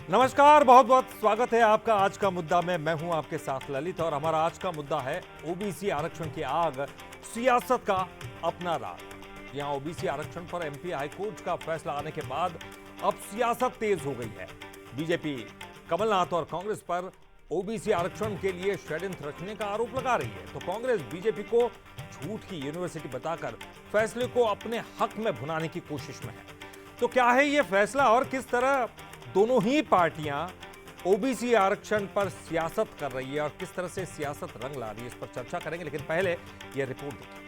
नमस्कार, बहुत बहुत स्वागत है आपका आज का मुद्दा में। मैं हूं आपके साथ ललित और हमारा आज का मुद्दा है ओबीसी आरक्षण की आग, सियासत का अपना राग। यहां ओबीसी आरक्षण पर एमपी हाईकोर्ट का फैसला आने के बाद अब सियासत तेज हो गई है। बीजेपी कमलनाथ और कांग्रेस पर ओबीसी आरक्षण के लिए षड्यंत्र रचने का आरोप लगा रही है, तो कांग्रेस बीजेपी को झूठ की यूनिवर्सिटी बताकर फैसले को अपने हक में भुनाने की कोशिश में है। तो क्या है ये फैसला और किस तरह दोनों ही पार्टियां ओबीसी आरक्षण पर सियासत कर रही है और किस तरह से सियासत रंग ला रही है, इस पर चर्चा करेंगे। लेकिन पहले यह रिपोर्ट देखिए।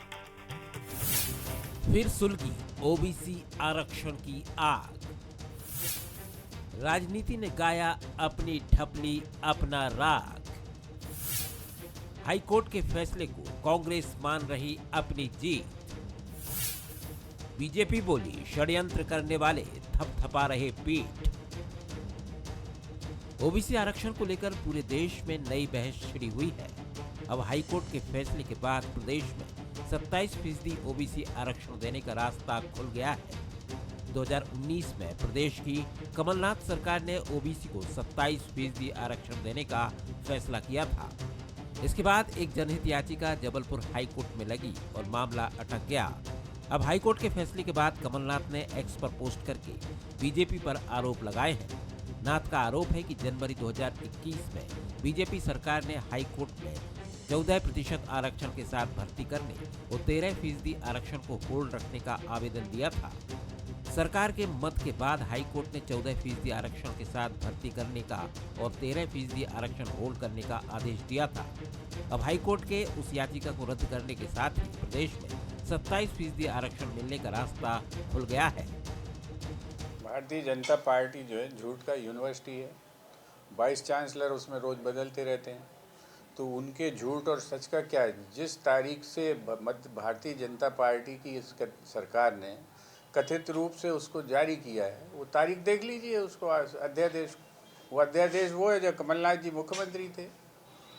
फिर सुलगी ओबीसी आरक्षण की आग। राजनीति ने गाया अपनी ठपली अपना राग। हाईकोर्ट के फैसले को कांग्रेस मान रही अपनी जीत। बीजेपी बोली षड्यंत्र करने वाले थपथपा रहे पीठ। ओबीसी आरक्षण को लेकर पूरे देश में नई बहस छिड़ी हुई है। अब हाईकोर्ट के फैसले के बाद प्रदेश में 27% ओबीसी आरक्षण देने का रास्ता खुल गया है। 2019 में प्रदेश की कमलनाथ सरकार ने ओबीसी को 27% आरक्षण देने का फैसला किया था। इसके बाद एक जनहित याचिका जबलपुर हाईकोर्ट में लगी और मामला अटक गया। अब हाईकोर्ट के फैसले के बाद कमलनाथ ने एक्स पर पोस्ट करके बीजेपी पर आरोप लगाए हैं। नाथ का आरोप है कि जनवरी 2021 में बीजेपी सरकार ने हाईकोर्ट में 14% आरक्षण के साथ भर्ती करने और 13% आरक्षण को होल्ड रखने का आवेदन दिया था। सरकार के मत के बाद हाईकोर्ट ने 14% आरक्षण के साथ भर्ती करने का और 13% आरक्षण होल्ड करने का आदेश दिया था। अब हाईकोर्ट के उस याचिका को रद्द करने के साथ ही प्रदेश में 27% आरक्षण मिलने का रास्ता खुल गया है। भारतीय जनता पार्टी जो है झूठ का यूनिवर्सिटी है। वाइस चांसलर उसमें रोज़ बदलते रहते हैं, तो उनके झूठ और सच का क्या है। जिस तारीख से भारतीय जनता पार्टी की इस सरकार ने कथित रूप से उसको जारी किया है, वो तारीख देख लीजिए, उसको अध्यादेश। वो अध्यादेश वो है जब कमलनाथ जी मुख्यमंत्री थे,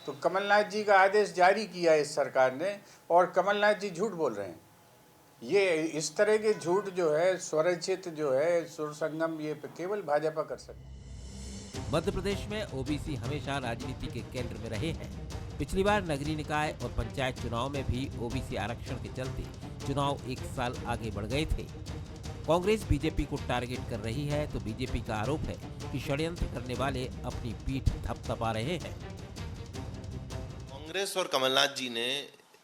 तो कमलनाथ जी का आदेश जारी किया है इस सरकार ने, और कमलनाथ जी झूठ बोल रहे हैं। ये इस तरह के झूठ जो है, स्वरचित जो है, सुर संगम, ये केवल भाजपा कर सकती है। मध्य प्रदेश में ओबीसी हमेशा राजनीति के केंद्र में रहे हैं। पिछली बार नगरीय निकाय और पंचायत चुनाव में भी ओबीसी आरक्षण के चलते चुनाव एक साल आगे बढ़ गए थे। कांग्रेस बीजेपी को टारगेट कर रही है, तो बीजेपी का आरोप है कि षड्यंत्र करने वाले अपनी पीठ थपथपा रहे हैं। कांग्रेस और कमलनाथ जी ने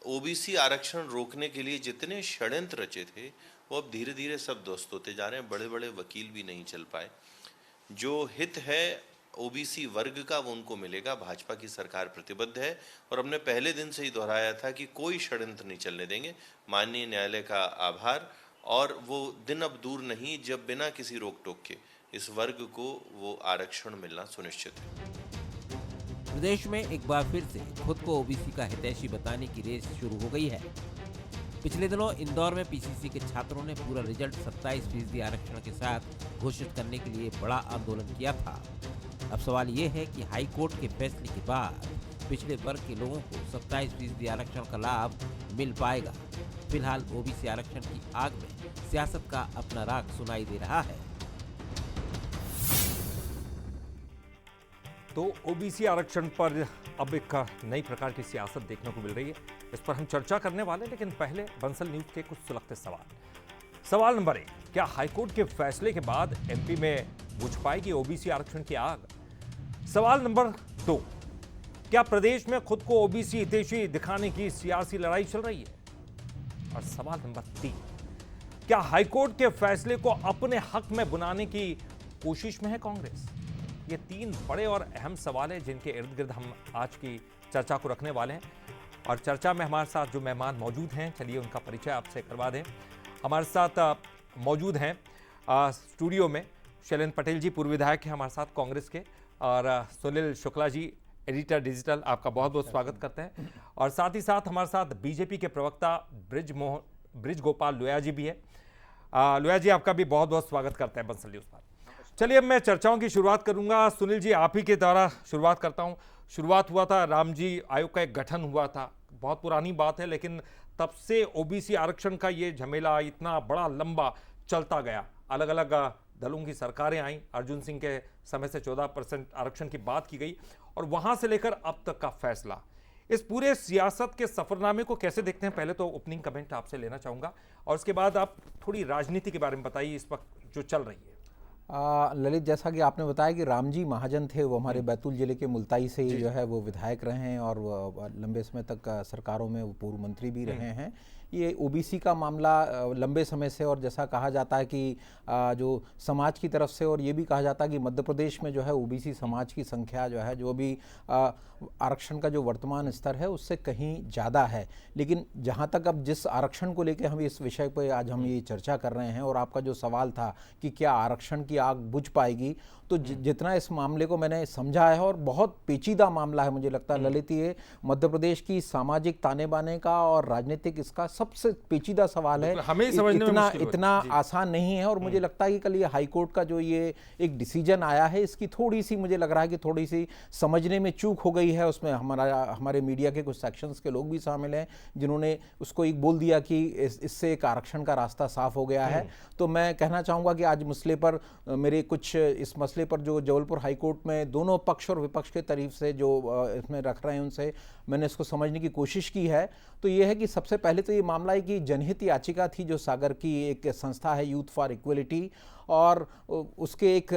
ओबीसी आरक्षण रोकने के लिए जितने षड्यंत्र रचे थे, वो अब धीरे धीरे सब ध्वस्त होते जा रहे हैं। बड़े बड़े वकील भी नहीं चल पाए। जो हित है ओबीसी वर्ग का, वो उनको मिलेगा। भाजपा की सरकार प्रतिबद्ध है और हमने पहले दिन से ही दोहराया था कि कोई षड्यंत्र नहीं चलने देंगे। माननीय न्यायालय का आभार, और वो दिन अब दूर नहीं जब बिना किसी रोक टोक के इस वर्ग को वो आरक्षण मिलना सुनिश्चित है। प्रदेश में एक बार फिर से खुद को ओबीसी का हितैषी बताने की रेस शुरू हो गई है। पिछले दिनों इंदौर में पीसीसी के छात्रों ने पूरा रिजल्ट 27% आरक्षण के साथ घोषित करने के लिए बड़ा आंदोलन किया था। अब सवाल ये है कि हाईकोर्ट के फैसले के बाद पिछड़े वर्ग के लोगों को 27% आरक्षण का लाभ मिल पाएगा। फिलहाल ओबीसी आरक्षण की आग में सियासत का अपना राग सुनाई दे रहा है। तो ओबीसी आरक्षण पर अब एक नई प्रकार की सियासत देखने को मिल रही है, इस पर हम चर्चा करने वाले हैं। लेकिन पहले बंसल न्यूज के कुछ सुलगते सवाल। सवाल नंबर 1, क्या हाईकोर्ट के फैसले के बाद एमपी में बुझ पाएगी ओबीसी आरक्षण की आग? सवाल नंबर 2, क्या प्रदेश में खुद को ओबीसी हितैषी दिखाने की सियासी लड़ाई चल रही है? और सवाल नंबर 3, क्या हाईकोर्ट के फैसले को अपने हक में बुनाने की कोशिश में है कांग्रेस? ये 3 बड़े और अहम सवाल हैं जिनके इर्द गिर्द हम आज की चर्चा को रखने वाले हैं। और चर्चा में हमारे साथ जो मेहमान मौजूद हैं, चलिए उनका परिचय आपसे करवा दें। हमारे साथ मौजूद हैं स्टूडियो में शैलेंद्र पटेल जी, पूर्व विधायक हैं हमारे साथ कांग्रेस के, और सुनील शुक्ला जी, एडिटर डिजिटल, आपका बहुत बहुत स्वागत करते हैं। और साथ ही साथ हमारे साथ बीजेपी के प्रवक्ता ब्रिज गोपाल लोया जी भी है। लोया जी, आपका भी बहुत बहुत स्वागत करते हैं बंसल न्यूज़ पर। चलिए अब मैं चर्चाओं की शुरुआत करूंगा। सुनील जी, आप ही के द्वारा शुरुआत करता हूं। शुरुआत हुआ था, राम जी आयोग का एक गठन हुआ था, बहुत पुरानी बात है, लेकिन तब से ओबीसी आरक्षण का ये झमेला इतना बड़ा लंबा चलता गया। अलग अलग दलों की सरकारें आईं, अर्जुन सिंह के समय से 14% आरक्षण की बात की गई और वहां से लेकर अब तक का फैसला, इस पूरे सियासत के सफरनामे को कैसे देखते हैं? पहले तो ओपनिंग कमेंट आपसे लेना चाहूंगा और उसके बाद आप थोड़ी राजनीति के बारे में बताइए इस वक्त जो चल रही है। ललित, जैसा कि आपने बताया कि रामजी महाजन थे, वो हमारे बैतूल जिले के मुल्ताई से ही जो है वो विधायक रहे हैं और वो लंबे समय तक सरकारों में वो पूर्व मंत्री भी रहे हैं। ये ओबीसी का मामला लंबे समय से, और जैसा कहा जाता है कि जो समाज की तरफ से, और ये भी कहा जाता है कि मध्य प्रदेश में जो है ओबीसी समाज की संख्या जो है, जो भी आरक्षण का जो वर्तमान स्तर है उससे कहीं ज़्यादा है। लेकिन जहाँ तक अब जिस आरक्षण को लेकर हम इस विषय पर आज हम ये चर्चा कर रहे हैं, और आपका जो सवाल था कि क्या आरक्षण की आग बुझ पाएगी, तो जितना इस मामले को मैंने समझा है, और बहुत पेचीदा मामला है मुझे लगता है ललित, ये मध्य प्रदेश की सामाजिक ताने बाने का और राजनीतिक इसका सबसे पेचीदा सवाल है। हमें समझने में मुश्किल इतना आसान नहीं है। और मुझे लगता है कि कल ये हाईकोर्ट का जो ये एक डिसीजन आया है, इसकी थोड़ी सी मुझे लग रहा है कि थोड़ी सी समझने में चूक हो गई है। उसमें हमारे मीडिया के कुछ सेक्शंस के लोग भी शामिल हैं जिन्होंने उसको एक बोल दिया कि इससे एक आरक्षण का रास्ता साफ हो गया है। तो मैं कहना चाहूँगा कि आज मसले पर मेरे कुछ इस मसले पर जो जबलपुर हाईकोर्ट में दोनों पक्ष और विपक्ष के तरफ से जो इसमें रख रहे हैं, उनसे मैंने इसको समझने की कोशिश की है। तो ये है कि सबसे पहले तो ये मामला है कि जनहित याचिका थी जो सागर की एक संस्था है यूथ फॉर इक्वलिटी, और उसके एक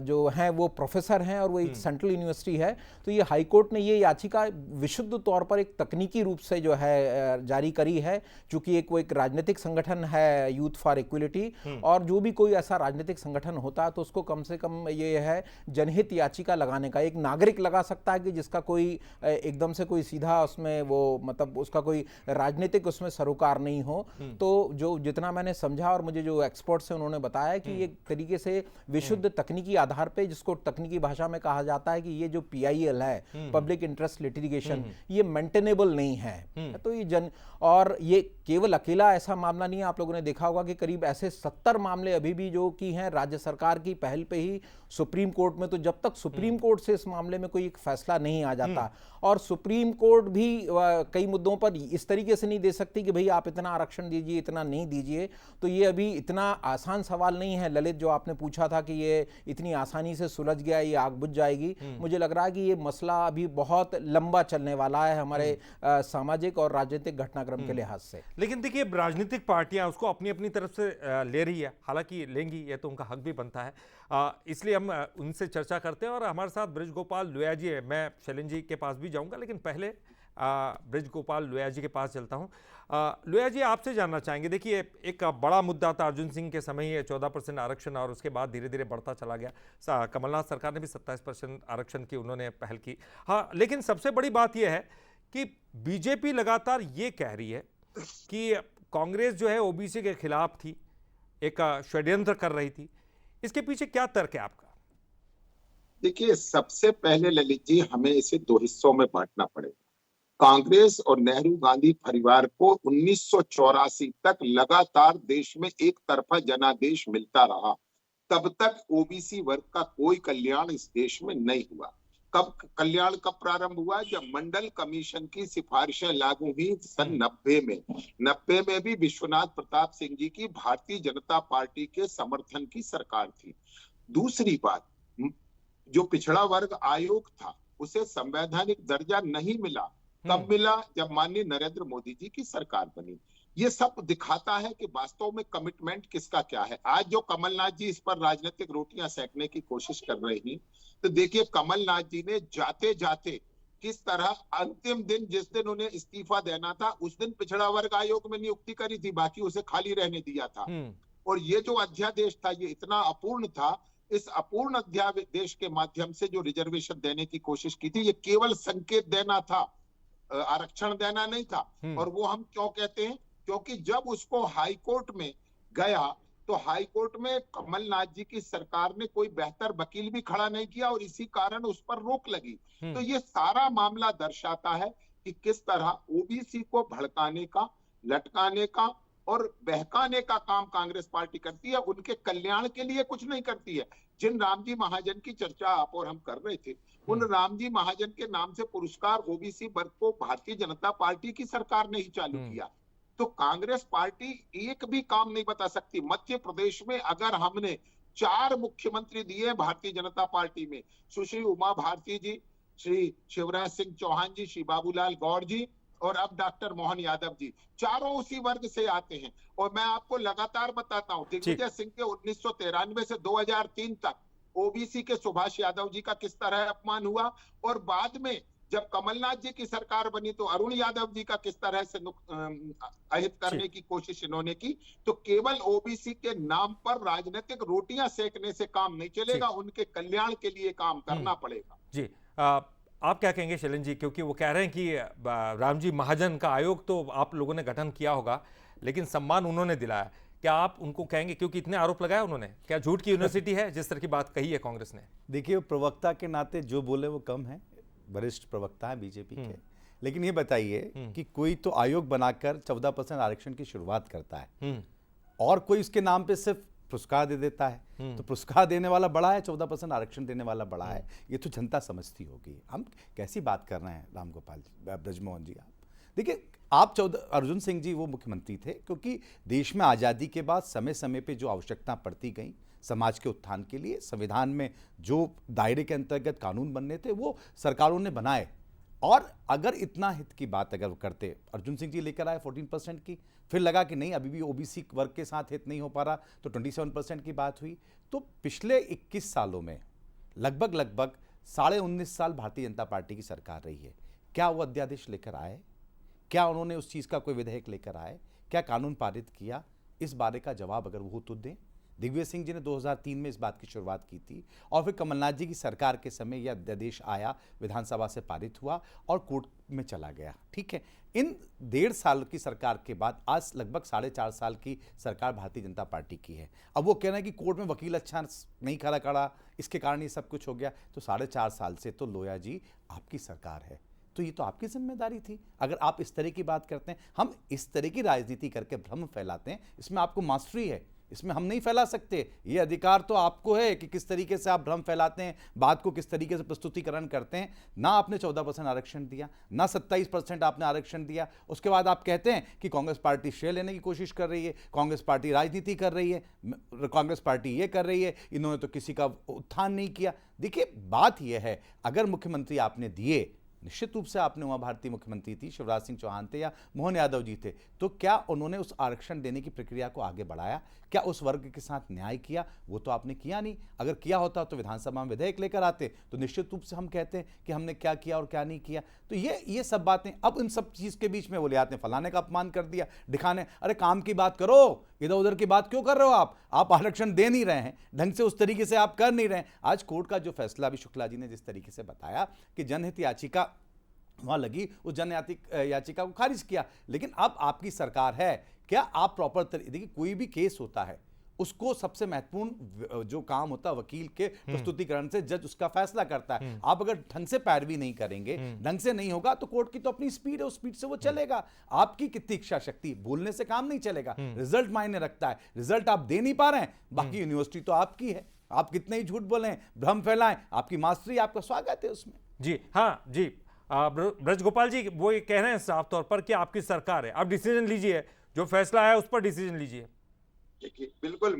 जो हैं वो प्रोफेसर हैं और वो एक सेंट्रल यूनिवर्सिटी है। तो ये हाईकोर्ट ने ये याचिका विशुद्ध तौर पर एक तकनीकी रूप से जो है जारी करी है, चूंकि वो एक राजनीतिक संगठन है यूथ फॉर इक्वलिटी, और जो भी कोई ऐसा राजनीतिक संगठन होता है तो उसको कम से कम ये है जनहित याचिका लगाने का। एक नागरिक लगा सकता है कि जिसका कोई एकदम से कोई सीधा उसमें वो मतलब उसका कोई राजनीतिक उसमें सरोकार नहीं हो। तो जो जितना मैंने समझा और मुझे जो एक्सपर्ट्स हैं उन्होंने बताया है कि एक तरीके से विशुद्ध तकनीकी आधार पे, जिसको तकनीकी भाषा में कहा जाता है कि ये जो PIL है, पब्लिक इंटरेस्ट लिटिगेशन, ये मेंटेनेबल नहीं है। तो ये और ये केवल अकेला ऐसा मामला नहीं है। आप लोगों ने देखा होगा कि करीब ऐसे 70 मामले अभी भी जो कि हैं राज्य सरकार की पहल पे ही सुप्रीम कोर्ट में। तो जब तक सुप्रीम कोर्ट से इस मामले में कोई एक फैसला नहीं आ जाता, और सुप्रीम कोर्ट भी कई मुद्दों पर इस तरीके से नहीं दे सकती कि भाई आप इतना आरक्षण दीजिए, इतना नहीं दीजिए। तो ये अभी इतना आसान सवाल नहीं है ललित, जो आपने पूछा था कि ये इतनी आसानी से सुलझ गया, ये आग बुझ जाएगी। मुझे लग रहा है कि ये मसला अभी बहुत लंबा चलने वाला है हमारे सामाजिक और राजनीतिक घटनाक्रम के लिहाज से। लेकिन देखिए, राजनीतिक पार्टियां उसको अपनी अपनी तरफ से ले रही है, हालांकि लेंगी, ये तो उनका हक भी बनता है। इसलिए हम उनसे चर्चा करते हैं और हमारे साथ बृज गोपाल लोहिया जी है। मैं शैलेंद्र जी के पास भी जाऊंगा, लेकिन पहले बृज गोपाल लोहिया जी के पास चलता हूं। लोहिया जी, आपसे जानना चाहेंगे, देखिए एक बड़ा मुद्दा था अर्जुन सिंह के समय ही 14% आरक्षण, और उसके बाद धीरे धीरे बढ़ता चला गया। कमलनाथ सरकार ने भी 27% आरक्षण की उन्होंने पहल की। हाँ, लेकिन सबसे बड़ी बात यह है कि बीजेपी लगातार ये कह रही है कि कांग्रेस जो है ओबीसी के खिलाफ थी, एक षड्यंत्र कर रही थी। इसके पीछे क्या तर्क है आपका? देखिए, सबसे पहले ललित जी हमें इसे दो हिस्सों में बांटना पड़ेगा। कांग्रेस और नेहरू गांधी परिवार को 1984 तक लगातार देश में एक तरफा जनादेश मिलता रहा। तब तक ओबीसी वर्ग का कोई कल्याण इस देश में नहीं हुआ। कल्याण कब प्रारंभ हुआ? जब मंडल कमीशन की सिफारिशें लागू हुई सन 90 में भी विश्वनाथ प्रताप सिंह जी की भारतीय जनता पार्टी के समर्थन की सरकार थी। दूसरी बात, जो पिछड़ा वर्ग आयोग था उसे संवैधानिक दर्जा नहीं मिला। कब मिला? जब माननीय नरेंद्र मोदी जी की सरकार बनी। ये सब दिखाता है कि वास्तव में कमिटमेंट किसका क्या है। आज जो कमलनाथ जी इस पर राजनीतिक रोटियां सेकने की कोशिश कर रहे हैं, तो देखिए कमलनाथ जी ने जाते जाते किस तरह अंतिम दिन, जिस दिन उन्हें इस्तीफा देना था, उस दिन पिछड़ा वर्ग आयोग में नियुक्ति करी थी, बाकी उसे खाली रहने दिया था। और ये जो अध्यादेश था ये इतना अपूर्ण था। इस अपूर्ण अध्यादेश के माध्यम से जो रिजर्वेशन देने की कोशिश की थी, ये केवल संकेत देना था, आरक्षण देना नहीं था। और वो हम क्यों कहते हैं? क्योंकि जब उसको हाईकोर्ट में गया तो हाईकोर्ट में कमलनाथ जी की सरकार ने कोई बेहतर वकील भी खड़ा नहीं किया और इसी कारण उस पर रोक लगी। तो ये सारा मामला दर्शाता है कि किस तरह ओबीसी को भड़काने का, लटकाने का और बहकाने का काम कांग्रेस पार्टी करती है, उनके कल्याण के लिए कुछ नहीं करती है। जिन रामजी महाजन की चर्चा आप और हम कर रहे थे, उन रामजी महाजन के नाम से पुरस्कार ओबीसी वर्ग को भारतीय जनता पार्टी की सरकार ने ही चालू किया। तो कांग्रेस पार्टी एक भी काम नहीं बता सकती। मध्य प्रदेश में अगर हमने 4 मुख्यमंत्री दिए हैं भारतीय जनता पार्टी में, सुश्री उमा भारती जी, श्री शिवराज सिंह चौहान जी, श्री बाबूलाल गौर जी और अब डॉक्टर मोहन यादव जी, चारों उसी वर्ग से आते हैं। और मैं आपको लगातार बताता हूं, दिग्विजय सिंह के 1993 से 2003 तक ओबीसी के सुभाष यादव जी का किस तरह अपमान हुआ, और बाद में जब कमलनाथ जी की सरकार बनी तो अरुण यादव जी का किस तरह से अहित करने की कोशिश इन्होंने की। तो केवल ओबीसी के नाम पर राजनीतिक रोटियां सेकने से काम नहीं चलेगा, उनके कल्याण के लिए काम करना पड़ेगा। जी, आप क्या कहेंगे शैलेंद्र जी, क्योंकि वो कह रहे हैं कि रामजी महाजन का आयोग तो आप लोगों ने गठन किया होगा लेकिन सम्मान उन्होंने दिलाया, क्या आप उनको कहेंगे, क्योंकि इतने आरोप लगाए उन्होंने, क्या झूठ की यूनिवर्सिटी है जिस तरह की बात कही है कांग्रेस ने? देखिए, प्रवक्ता के नाते जो बोले वो कम है, वरिष्ठ प्रवक्ता है बीजेपी के, लेकिन ये बताइए कि कोई तो आयोग बनाकर 14% आरक्षण की शुरुआत करता है और कोई इसके नाम पे सिर्फ पुरस्कार दे देता है। तो पुरस्कार देने वाला बड़ा है, 14% आरक्षण देने वाला बड़ा है, ये तो जनता समझती होगी। हम कैसी बात कर रहे हैं रामगोपाल जी, ब्रजमोहन जी? आप देखिए, आप अर्जुन सिंह जी वो मुख्यमंत्री थे क्योंकि देश में आज़ादी के बाद समय समय पे जो आवश्यकता पड़ती गई समाज के उत्थान के लिए, संविधान में जो दायरे के अंतर्गत कानून बनने थे वो सरकारों ने बनाए। और अगर इतना हित की बात अगर करते, अर्जुन सिंह जी लेकर आए 14% की, फिर लगा कि नहीं अभी भी ओबीसी वर्ग के साथ हित नहीं हो पा रहा तो 27% की बात हुई। तो पिछले 21 सालों में लगभग 19.5 साल भारतीय जनता पार्टी की सरकार रही है। क्या वो अध्यादेश लेकर आए? क्या उन्होंने उस चीज़ का कोई विधेयक लेकर आए? क्या कानून पारित किया? इस बारे का जवाब अगर वो तो दें। दिग्विजय सिंह जी ने 2003 में इस बात की शुरुआत की थी और फिर कमलनाथ जी की सरकार के समय यह अध्यादेश आया, विधानसभा से पारित हुआ और कोर्ट में चला गया। ठीक है, इन 1.5 साल की सरकार के बाद आज लगभग 4.5 साल की सरकार भारतीय जनता पार्टी की है। अब वो कह रहे हैं कि कोर्ट में वकील अच्छा नहीं खड़ा, इसके कारण ये सब कुछ हो गया। तो 4.5 साल से तो लोया जी आपकी सरकार है, तो ये तो आपकी जिम्मेदारी थी। अगर आप इस तरह की बात करते हैं, हम इस तरह की राजनीति करके भ्रम फैलाते हैं, इसमें आपको मास्टरी है, इसमें हम नहीं फैला सकते। ये अधिकार तो आपको है कि किस तरीके से आप भ्रम फैलाते हैं, बात को किस तरीके से प्रस्तुतिकरण करते हैं। ना आपने 14% आरक्षण दिया, ना 27% आपने आरक्षण दिया। उसके बाद आप कहते हैं कि कांग्रेस पार्टी श्रेय लेने की कोशिश कर रही है, कांग्रेस पार्टी राजनीति कर रही है, कांग्रेस पार्टी ये कर रही है, इन्होंने तो किसी का उत्थान नहीं किया। देखिए, बात यह है, अगर मुख्यमंत्री आपने दिए, निश्चित रूप से आपने उमा भारती मुख्यमंत्री थी, शिवराज सिंह चौहान थे या मोहन यादव जी थे, तो क्या उन्होंने उस आरक्षण देने की प्रक्रिया को आगे बढ़ाया? क्या उस वर्ग के साथ न्याय किया? वो तो आपने किया नहीं। अगर किया होता तो विधानसभा में विधेयक लेकर आते, तो निश्चित रूप से हम कहते हैं कि हमने क्या किया और क्या नहीं किया। तो ये सब बातें अब इन सब चीज़ के बीच में वो ले आते हैं, फलाने का अपमान कर दिया, दिखाने। अरे काम की बात करो, इधर उधर की बात क्यों कर रहे हो आप आरक्षण दे नहीं रहे हैं, ढंग से उस तरीके से आप कर नहीं रहे हैं। आज कोर्ट का जो फैसला अभी शुक्ला जी ने जिस तरीके से बताया कि जनहित याचिका वहां लगी, उस जन याचिका को खारिज किया, लेकिन अब आपकी सरकार है, क्या आप प्रॉपर देखिए, कोई भी केस होता है उसको सबसे महत्वपूर्ण जो काम होता है वकील के प्रस्तुतिकरण से जज उसका फैसला करता है। आप अगर ढंग से पैरवी नहीं करेंगे, ढंग से नहीं होगा, तो कोर्ट की तो अपनी स्पीड है, उस स्पीड से वो चलेगा। आपकी कितनी इच्छा शक्ति, बोलने से काम नहीं चलेगा, रिजल्ट मायने रखता है। रिजल्ट आप दे नहीं पा रहे हैं, बाकी यूनिवर्सिटी तो आपकी है, आप कितने ही झूठ बोलें, भ्रम फैलाएं, आपकी मास्टरी, आपका स्वागत है उसमें। जी हाँ जी, ब्रजगोपाल जी वो ये कह रहे हैं साफ तौर पर कि आपकी सरकार है, आप डिसीजन लीजिए, जो फैसला है उस पर डिसीजन लीजिए। देखिए, बिल्कुल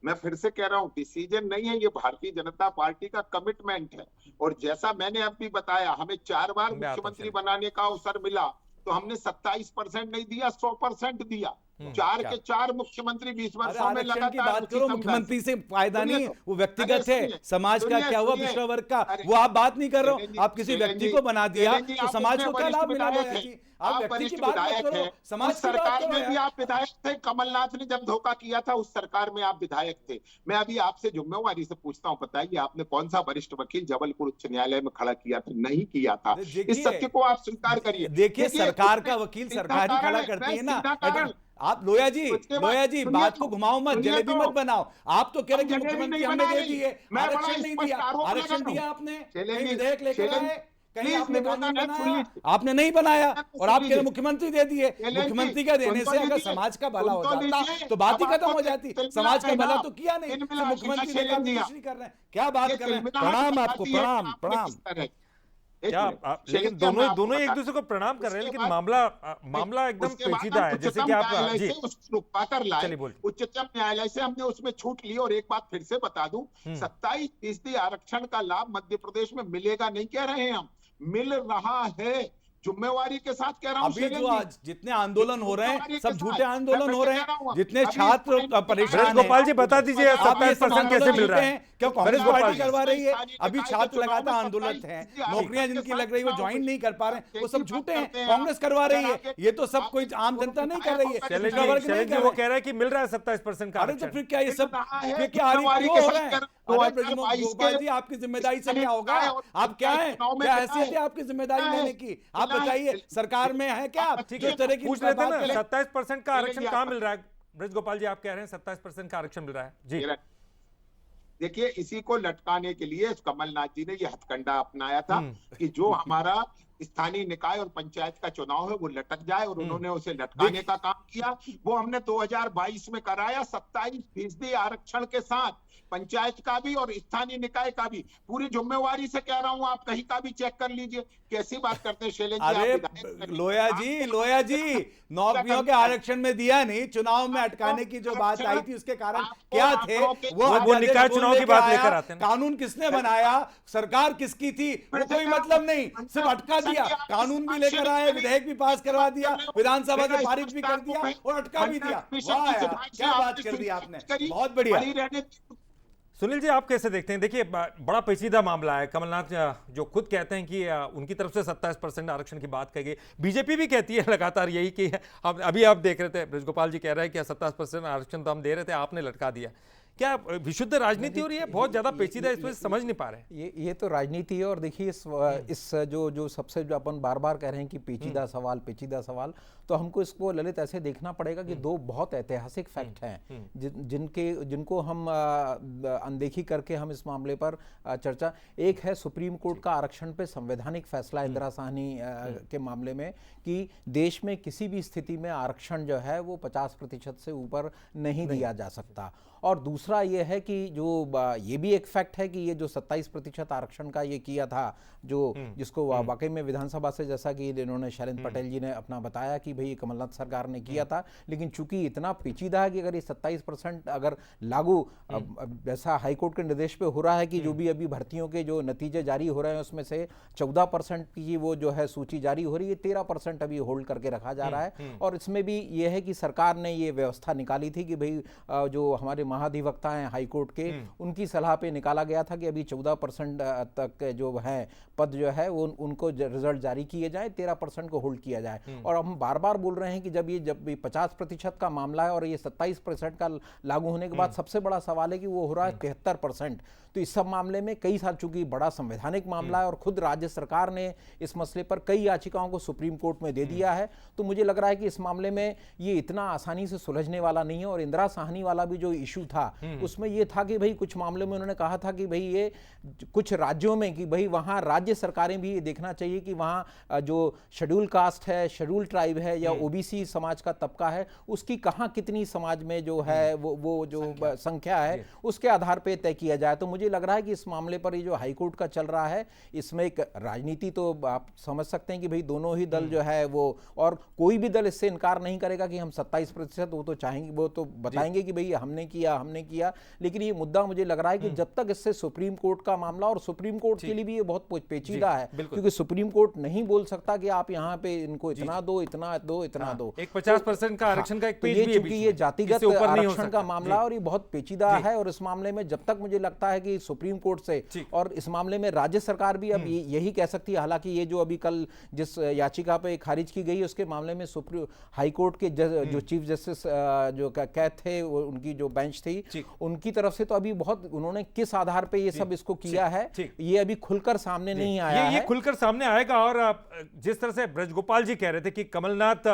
मैं फिर से कह रहा हूं, डिसीजन नहीं है, ये भारतीय जनता पार्टी का कमिटमेंट है। और जैसा मैंने अभी बताया, हमें 4 बार मुख्यमंत्री बनाने का अवसर मिला, तो हमने 27% नहीं दिया, 100% दिया। 4 के 4 मुख्यमंत्री 20 वर्षों में लगातार की बात करो, मुख्यमंत्री से फायदा नहीं, वो व्यक्तिगत है। समाज का क्या हुआ, पिछड़ा वर्ग का, वो आप बात नहीं कर रहे हो। आप किसी व्यक्ति को बना दिया तो समाज को क्या लाभ मिला? आप व्यक्ति की बात मत करो, समाज सरकार में भी आप विधायक थे। कमलनाथ ने जब धोखा किया था, उस सरकार में आप विधायक थे। मैं अभी आपसे जिम्मेवारी से पूछता हूँ, बताइए आपने कौन सा वरिष्ठ वकील जबलपुर उच्च न्यायालय में खड़ा किया था? नहीं किया था। इस सत्य को आप स्वीकार करिए। देखिए, सरकार का वकील सरकार ही खड़ा करती है ना। आप लोया जी बात को घुमाओ मत, जलेबी मत बनाओ। आप तो कह रहे कि मुख्यमंत्री हमने दे दिए, आरक्षण नहीं दिया। आरक्षण दिया आपने, कहीं विधेयक लेकर आए, कहीं आपने कानून बनाया, आपने नहीं बनाया, और आप कह रहे मुख्यमंत्री दे दिए। मुख्यमंत्री का देने से अगर समाज का भला हो जाता तो बात ही खत्म हो जाती। समाज का भला तो किया नहीं, मुख्यमंत्री कर रहे हैं। क्या बात कर रहे हैं? प्रणाम आपको, प्रणाम। एक क्या मिनट, लेकिन शैलेंद्र, मैं आपको दोनों एक बता दूसरे को प्रणाम कर रहे हैं, उसके लेकिन बाद मामला एकदम उसके बाद पेचीदा हम है, जैसे उच्चतम कि आप न्यायालय जी से उसको रुकवा कर लाए। चलिए बोलिए। उच्चतम न्यायालय से हमने उसमें छूट ली। और एक बात फिर से बता दूं, 27% आरक्षण का लाभ मध्य प्रदेश में मिलेगा नहीं कह रहे हैं हम, मिल रहा है। जिम्मेवारी के साथ कह रहा हूं अभी जो शैलेंद्र जी, आज जितने आंदोलन हो रहे हैं जिम्मेवारी सब के झूठे साथ आंदोलन मैं हो रहे कह रहा हैं, हूं, जितने अभी छात्र इसमें परेशान हैं। ब्रजगोपाल जी बता दीजिए, आप ये सब 27% कैसे आंदोलन मिल रहा झूठे है? हैं? क्यों कांग्रेस ब्रजगोपाल पार्टी जी। करवा रही है? अभी निकाय छात्र के चुनाव लगातार में आंदोलन है, 27% नौकरियां जिनकी लग रही है वो चुनाव ज्वाइन नहीं कर पा रहे हैं, वो सब कैसी झूठे बात हैं। करते हैं कांग्रेस आप? करवा रही अगर है, आगे ये तो सब आप कोई आम दोनों जनता नहीं विधायक कर रही है, और शैलेंद्र पिछड़ा वर्ग जी, नहीं शैलेंद्र जी कर वो रहे। कह रहा है कि मिल रहा है 27% का अरे तो आरक्षण। फिर क्या ये सब मिल रहा है, फिर क्या जिम्मेवारी क्यों के हो साथ रहा है? कर- अरे 2022 गोपाल के जी आपकी जिम्मेदारी से क्या होगा? निकाय और आप क्या है? चुनाव में क्या क्या हैसियत है है? आपकी जिम्मेदारी क्या है? लेने की? आप क्या है? बताइए, सरकार में है क्या आप? ठीक जो है, इस तरह की पूछ लेते हैं बात ना, करें। 27% का आरक्षण चलेंगे कहाँ आप। मिल रहा है? ब्रजगोपाल जी आप कह रहे हैं 27% का आरक्षण मिल रहा है जी। देखिए, इसी को लटकाने के लिए कमलनाथ जी ने यह हथकंडा अपनाया था कि जो हमारा स्थानीय निकाय और पंचायत का चुनाव है वो लटक जाए, और उन्होंने उसे लटकाने का काम किया। वो हमने 2022 में कराया 27% आरक्षण के साथ, पंचायत का भी और स्थानीय निकाय का भी। पूरी जिम्मेवारी से कह रहा हूं, आप कहीं का भी चेक कर लीजिए। कैसी बात करते हैं शैलेंद्र जी, अरे आप विधायक हैं। लोया जी नौकरियों के आरक्षण में दिया नहीं, चुनाव में अटकाने की जो बात आई थी उसके कारण क्या थे वो अध्यादेश निकाय कौन चुनाव की लेके बात आया? लेकर आते हैं ना। कानून किसने बनाया? सरकार किसकी थी? वो कोई मतलब नहीं, सिर्फ अटका दिया। कानून भी लेकर आए, विधेयक भी पास करवा दिया, विधानसभा से पारित भी कर दिया और अटका भी दिया। वाह यार, क्या बात कर दी आपने, बहुत बढ़िया। सुनील जी आप कैसे देखते हैं? देखिए बड़ा पेचीदा मामला है। कमलनाथ जो खुद कहते हैं कि उनकी तरफ से 27% आरक्षण की बात कही गई, बीजेपी भी कहती है लगातार यही कि अभी आप देख रहे थे ब्रजगोपाल जी कह रहे हैं कि 27% आरक्षण तो हम दे रहे थे, आपने लटका दिया। क्या विशुद्ध राजनीति हो रही है? बहुत ज्यादा पेचीदा, इसमें समझ नहीं पा रहे। ये तो राजनीति है। और देखिए इस जो सबसे जो अपन बार बार कह रहे हैं कि पेचीदा सवाल, तो हमको इसको ललित ऐसे देखना पड़ेगा कि दो बहुत ऐतिहासिक फैक्ट हैं जिनको हम अनदेखी करके हम इस मामले पर चर्चा। एक है सुप्रीम कोर्ट का आरक्षण पे संवैधानिक फैसला इंदिरा साहनी के मामले में कि देश में किसी भी स्थिति में आरक्षण जो है वो 50% से ऊपर नहीं दिया जा सकता। और दूसरा ये है कि जो ये भी एक फैक्ट है कि ये जो 27% आरक्षण का ये किया था, जो जिसको वाकई में विधानसभा से, जैसा कि इन्होंने शैलेंद्र पटेल जी ने अपना बताया कि भाई कमलनाथ सरकार ने किया था, लेकिन चूंकि इतना पेचीदा है कि अगर ये 27% अगर लागू जैसा हाईकोर्ट के निर्देश पे हो रहा है कि जो भी अभी भर्तियों के जो नतीजे जारी हो रहे हैं उसमें से 14% की वो जो है सूची जारी हो रही है, 13% अभी होल्ड करके रखा जा रहा है। और इसमें भी ये है कि सरकार ने ये व्यवस्था निकाली थी कि भाई जो हमारे महाधिवक्ता हैं हाईकोर्ट के, उनकी सलाह पे निकाला गया था कि अभी 14% तक जो है पद जो है वो उनको रिजल्ट जारी किए जाए, 13% को होल्ड किया जाए। और हम बार बार बोल रहे हैं कि जब 50% का मामला है और ये 27% का लागू होने के बाद सबसे बड़ा सवाल है कि वो हो रहा है 73%। तो इस सब मामले में कई साल, चूंकि बड़ा संवैधानिक मामला है और खुद राज्य सरकार ने इस मसले पर कई याचिकाओं को सुप्रीम कोर्ट में दे दिया है, तो मुझे लग रहा है कि इस मामले में ये इतना आसानी से सुलझने वाला नहीं है। और इंदिरा साहनी वाला भी जो इशू था उसमें ये था कि भाई कुछ मामलों में उन्होंने कहा था कि भाई ये कुछ राज्यों में कि भाई वहां राज्य सरकारें भी ये देखना चाहिए कि वहां जो शेड्यूल कास्ट है, शेड्यूल ट्राइब है या ओबीसी समाज का तबका है, उसकी कहां कितनी समाज में जो है वो जो संख्या है उसके आधार पर तय किया जाए। तो मुझे लग रहा है कि इस मामले पर ये जो हाईकोर्ट का चल रहा है इसमें एक राजनीति तो आप समझ सकते हैं कि भाई दोनों ही दल जो है वो, और कोई भी दल इससे इनकार नहीं करेगा कि हम 27%, वो तो चाहेंगे, वो तो बताएंगे कि भाई हमने किया। लेकिन ये मुद्दा मुझे लग रहा है कि जब तक इससे सुप्रीम कोर्ट का मामला, और सुप्रीम कोर्ट के लिए भी ये बहुत पेचीदा है क्योंकि सुप्रीम कोर्ट नहीं बोल सकता कि आप यहाँ पे इनको इतना दो। एक 50% का आरक्षण का एक पेज भी है, चूंकि ये जातिगत आरक्षण का मामला और ये बहुत पेचीदा है। और इस मामले में जब तक मुझे लगता है कि सुप्रीम कोर्ट से, और इस मामले में राज्य सरकार भी अब यही कह सकती है, हालांकि ये जो अभी कल जिस याचिका पे खारिज की गई उसके मामले में सुप्रीम हाई कोर्ट के जो चीफ जस्टिस जो कैद थे, उनकी जो बेंच थी, उनकी तरफ से तो अभी बहुत उन्होंने किस आधार पे ये सब इसको किया है ये अभी खुलकर सामने नहीं आया है। ये खुलकर सामने आएगा। और जिस तरह से ब्रजगोपाल जी कह रहे थे कि कमलनाथ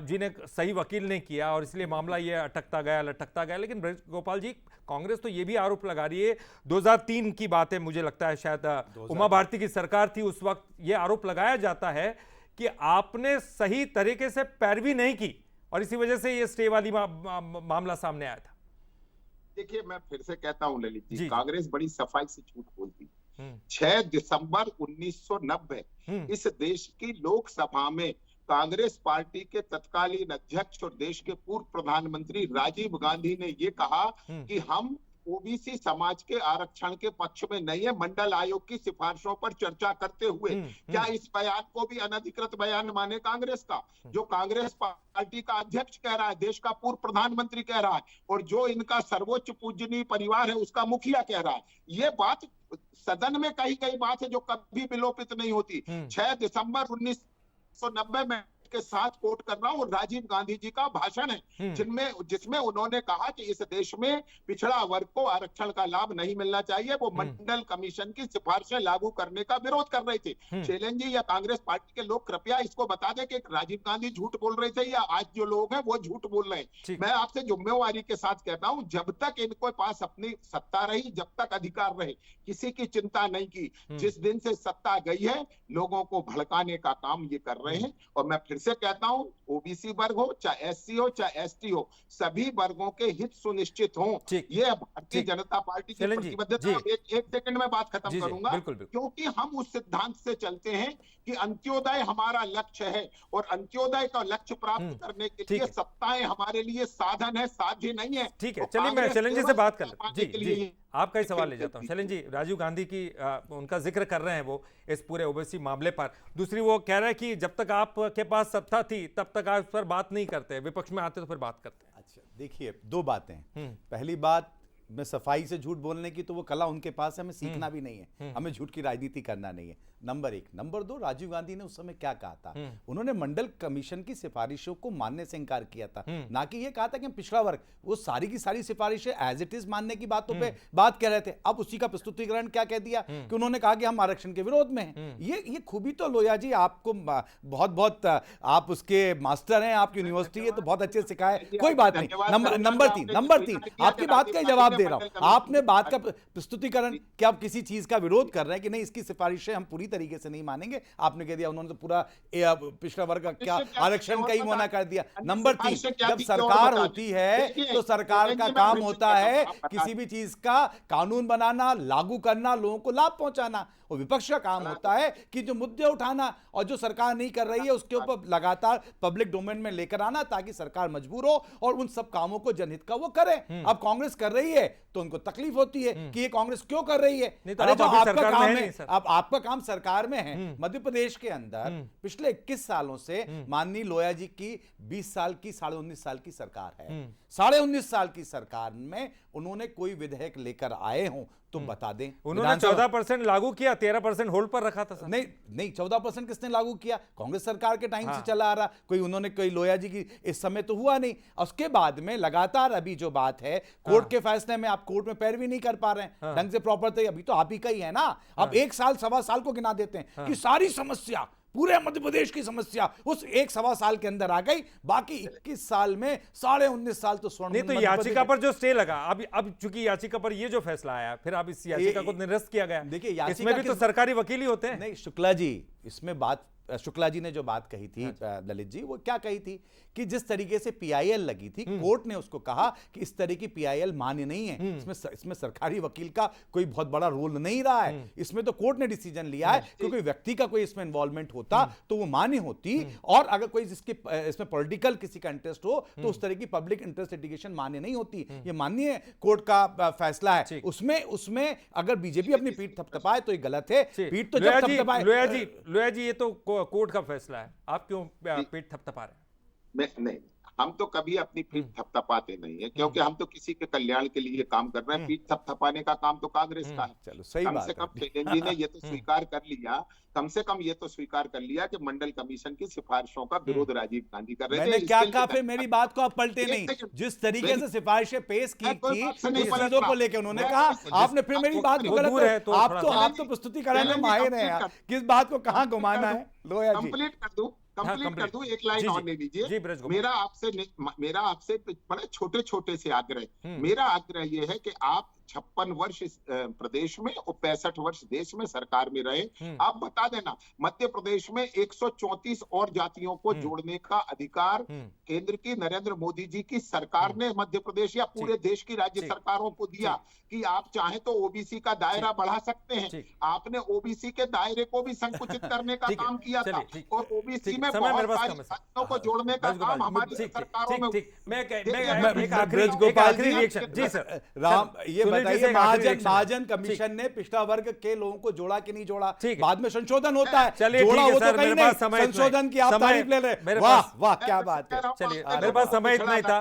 जी ने सही वकील ने किया और इसलिए मामला ये लटकता गया, लेकिन ब्रजगोपाल जी कांग्रेस तो ये भी आरोप लगा रही है, 2003 की बात है, मुझे लगता है शायद उमा भारती की सरकार थी उस वक्त, ये आरोप लगाया जाता है कि आपने सही तरीके से पैरवी नहीं की और इसी वजह से ये स्टे वाली मामला सामने आया था। देखिए, मैं फिर से कहता हूं ललित जी, कांग्रेस बड़ी सफाई से झूठ बोलती। 6 दिसंबर 1990 इस देश की लोकसभा में कांग्रेस पार्टी के तत्कालीन अध्यक्ष और देश के पूर्व प्रधानमंत्री राजीव गांधी ने ये कहा कि हम ओबीसी समाज के आरक्षण के पक्ष में नहीं है, मंडल आयोग की सिफारिशों पर चर्चा करते हुए। क्या इस बयान को भी अनधिकृत बयान माने कांग्रेस का? जो कांग्रेस पार्टी का अध्यक्ष कह रहा है, देश का पूर्व प्रधानमंत्री कह रहा है, और जो इनका सर्वोच्च पूजनीय परिवार है उसका मुखिया कह रहा है। ये बात सदन में कही गई बात है जो कभी विलोपित नहीं होती। 6 दिसंबर 1990 में के साथ कोट कर रहा हूं, राजीव गांधी जी का भाषण है जिसमें उन्होंने कहा कि इस देश में पिछड़ा वर्ग को आरक्षण का लाभ नहीं मिलना चाहिए। वो मंडल कमीशन की सिफारिशें लागू करने का विरोध कर रहे थे। शैलेंद्र जी या कांग्रेस पार्टी के लोग कृपया इसको बता दें कि राजीव गांधी झूठ बोल रहे थे या आज जो लोग हैं वो झूठ बोल रहे हैं। मैं आपसे जिम्मेवारी के साथ कहता हूं, जब तक इनको पास अपनी सत्ता रही, जब तक अधिकार रहे, किसी की चिंता नहीं की। जिस दिन से सत्ता गई है, लोगों को भड़काने का काम ये कर रहे हैं। और मैं फिर से कहता हूं, ओबीसी वर्ग हो, चाहे एससी हो, चाहे एसटी हो, सभी वर्गों के हित सुनिश्चित हों। ये भारतीय जनता पार्टी की प्रतिबद्धता। एक सेकंड में बात खत्म करूंगा, क्योंकि हम उस सिद्धांत से चलते हैं कि अंत्योदय हमारा लक्ष्य है, और अंत्योदय का लक्ष्य प्राप्त करने के लिए सत्ताएं हमारे लिए साधन है, साध्य नहीं है। ठीक है, चलिए मैं शैलेंद्र जी से बात कर लेता जी आपका ही सवाल ले जाता हूं। शैलेंद्र जी, राजीव गांधी की उनका जिक्र कर रहे हैं वो इस पूरे ओबीसी मामले पर। दूसरी वो कह रहा है कि जब तक आपके पास सत्ता थी तब तक आप इस पर बात नहीं करते, विपक्ष में आते तो फिर बात करते हैं। अच्छा देखिए, दो बातें हैं। पहली बात, मैं सफाई से झूठ बोलने की तो वो कला उनके पास है, हमें सीखना भी नहीं है, हमें झूठ की राजनीति करना नहीं है, नंबर एक। नंबर दो, राजीव गांधी ने उस समय क्या कहा था? उन्होंने मंडल कमीशन की सिफारिशों को मानने से इनकार किया था, ना कि ये कहा था कि हम पिछड़ा वर्ग। वो सारी की सारी सिफारिशें एज इट इज मानने की बातों पे बात कर रहे थे। अब उसी का प्रस्तुतिकरण क्या कह दिया कि उन्होंने कहा कि हम आरक्षण के विरोध में हैं। ये खूबी तो लोया जी आपको बहुत बहुत, आप उसके मास्टर हैं, आपकी यूनिवर्सिटी है तो बहुत अच्छे सिखाए, कोई बात नहीं। नंबर तीन, आपकी बात का जवाब दे रहा हूं। आपने बात का प्रस्तुतिकरण कि आप किसी चीज का विरोध कर रहे हैं कि नहीं, इसकी सिफारिशें हम पूरी तरीके से नहीं मानेंगे, आपने कह दिया उन्होंने तो पूरा पिछड़ा वर्ग का क्या आरक्षण का ही मना कर दिया। नंबर 3, जब सरकार होती है तो सरकार का काम होता है किसी भी चीज का कानून बनाना, लागू करना, लोगों को लाभ पहुंचाना, और विपक्ष का काम होता है कि जो मुद्दे उठाना और जो सरकार नहीं कर रही है उसके ऊपर लगातार पब्लिक डोमेन में लेकर आना, ताकि सरकार मजबूर हो और उन सब कामों को जनहित का वो करे। अब कांग्रेस कर रही है तो उनको तकलीफ होती है कि ये कांग्रेस क्यों कर रही है। अरे जो आपका काम है, अब आपका काम सरकार में है। मध्य प्रदेश के अंदर पिछले 21 सालों से माननीय लोया जी की 20 साल की 19.5 साल की सरकार है। 19.5 साल की सरकार में उन्होंने कोई विधेयक लेकर आए हों तो बता दें। उन्होंने 14% लागू किया, 13% होल्ड पर रखा था। नहीं 14% किसने लागू किया? कांग्रेस सरकार के टाइम से चला आ रहा। कोई लोया जी की इस समय तो हुआ नहीं। उसके बाद में लगातार अभी जो बात है कोर्ट के फैसले में, आप कोर्ट में पैरवी नहीं कर पा रहे हैं ढंग से प्रॉपर थे। अभी तो आप ही का ही है ना। अब 1 साल 1.25 साल को गिना देते हैं कि सारी समस्या, पूरे मध्य प्रदेश की समस्या उस 1.25 साल के अंदर आ गई। बाकी 21 साल में 19.5 साल तो स्वर्ण नहीं। तो याचिका पर जो स्टे लगा, अब चूंकि याचिका पर ये जो फैसला आया, फिर अब इस याचिका को निरस्त किया गया। देखिए, इसमें भी तो सरकारी वकील ही होते हैं। नहीं शुक्ला जी, इसमें बात शुक्ला जी ने जो बात कही थी, ललित जी, वो क्या कही थी कि जिस तरीके से पीआईएल लगी थी, कोर्ट ने उसको कहा कि इस तरह की पीआईएल मान्य नहीं है। इसमें सरकारी वकील का कोई बहुत बड़ा रोल नहीं रहा है। इसमें तो कोर्ट ने डिसीजन लिया है कि कोई व्यक्ति का कोई इसमें इन्वॉल्वमेंट होता तो वो मान्य होती, और अगर कोई इसमें पॉलिटिकल किसी का इंटरेस्ट हो तो उस तरह की पब्लिक इंटरेस्ट लिटिगेशन मान्य नहीं होती। ये माननीय कोर्ट का फैसला है। उसमें अगर बीजेपी अपनी पीठ थपथपाए तो ये गलत है। पीठ तो जब थपथपाए। लोया जी, ये तो कोर्ट का फैसला है, आप क्यों पीठ थपथपा रहे हैं? नहीं, हम तो कभी अपनी पीठ थपथपाते नहीं है, क्योंकि हम तो किसी के कल्याण के लिए काम कर रहे हैं। पीठ थपथपाने का काम तो कांग्रेस का है। चलो सही कम बात से कम शैलेंद्र जी ने ये तो स्वीकार कर लिया, कम से कम ये तो स्वीकार कर लिया कि मंडल कमीशन की सिफारिशों का विरोध राजीव गांधी कर रहे थे। मैंने क्या कहा? फिर मेरी बात को आप पलटे नहीं। जिस तरीके से सिफारिशें पेश की थी इस चीजों को लेकर उन्होंने कहा, आपने फिर मेरी बात को गलत है। आप तो प्रस्तुतिकरण में माहिर हैं यार, किस बात को कहां घुमाना है। लोया जी, कंप्लीट कर दूं, एक लाइन और ले लीजिए। मेरा आपसे बड़े छोटे छोटे से आग्रह, मेरा आग्रह ये है कि आप 56 वर्ष इस प्रदेश में और 65 वर्ष देश में सरकार में रहे। आप बता देना, मध्य प्रदेश में 134 और जातियों को जोड़ने का अधिकार केंद्र की नरेंद्र मोदी जी की सरकार ने मध्य प्रदेश या पूरे देश की राज्य सरकारों को दिया कि आप चाहें तो ओबीसी का दायरा बढ़ा सकते हैं। आपने ओबीसी के दायरे को भी संकुचित करने का काम किया था और ओबीसी में बहुत सारी जातियों को जोड़ने का काम हमारी सरकारों में। जी सर राम, ये सुनील जी बताइए, से एक आखिरी रिएक्शन। महाजन कमीशन ने पिछड़ा वर्ग के लोगों को जोड़ा कि नहीं जोड़ा? बाद में संशोधन होता है, चलिए जोड़ा ठीक है वो सर, तो कहीं मेरे नहीं, पास समय संशोधन की आप तारीफ ले रहे। वाह वाह, क्या बात है। चलिए, मेरे पास समय इतना ही था।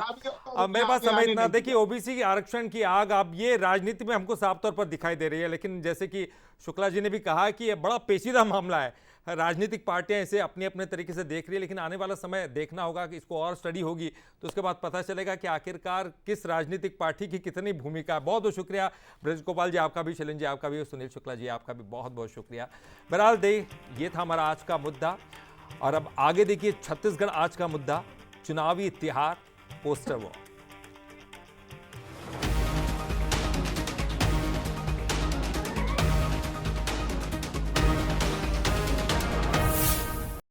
अब मेरे पास समय इतना, देखिए ओबीसी की आरक्षण की आग अब ये राजनीति में हमको साफ तौर पर दिखाई दे रही है, लेकिन जैसे कि शुक्ला जी ने भी कहा कि ये बड़ा पेचीदा मामला है। राजनीतिक पार्टियां इसे अपने अपने तरीके से देख रही है, लेकिन आने वाला समय देखना होगा कि इसको और स्टडी होगी तो उसके बाद पता चलेगा कि आखिरकार किस राजनीतिक पार्टी की कितनी भूमिका है। बहुत बहुत शुक्रिया ब्रज गोपाल जी आपका भी, शैलेंद्र जी आपका भी और सुनील शुक्ला जी आपका भी बहुत बहुत शुक्रिया। बहरहाल ये था हमारा आज का मुद्दा। और अब आगे देखिए छत्तीसगढ़ आज का मुद्दा, चुनावी इतिहार, पोस्टर वॉर।